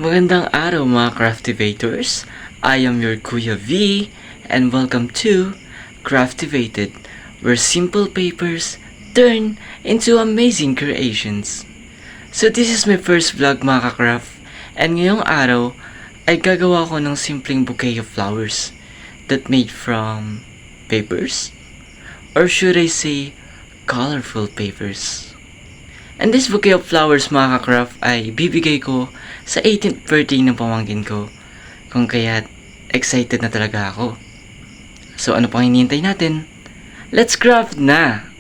Magandang araw mga Craftivators. I am your Kuya V and welcome to Craftivated, where simple papers turn into amazing creations. So this is my first vlog mga ka-craft, and ngayong araw ay gagawa ko ng simpleng bouquet of flowers that made from papers, or should I say colorful papers. And this bouquet of flowers mga ka-craft ay bibigay ko sa 18th birthday ng pamangkin ko, kung kaya't excited na talaga ako. So ano pang hinihintay natin? Let's craft na!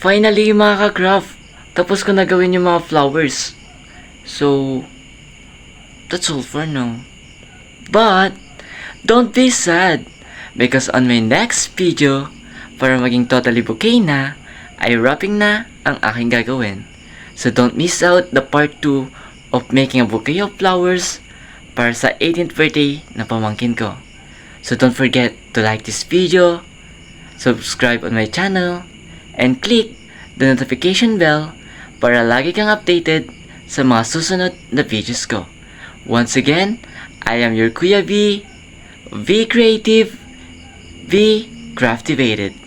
Finally mga ka-craft, tapos ko na gawin yung mga flowers. So, that's all for now. But, don't be sad, because on my next video, para maging totally bouquet na, ay wrapping na ang aking gagawin. So don't miss out the part 2 of making a bouquet of flowers para sa 18th birthday na pamangkin ko. So don't forget to like this video, subscribe on my channel, and click the notification bell para lagi kang updated sa mga susunod na videos ko. Once again, I am your Kuya V, V Creative, V Craftivated.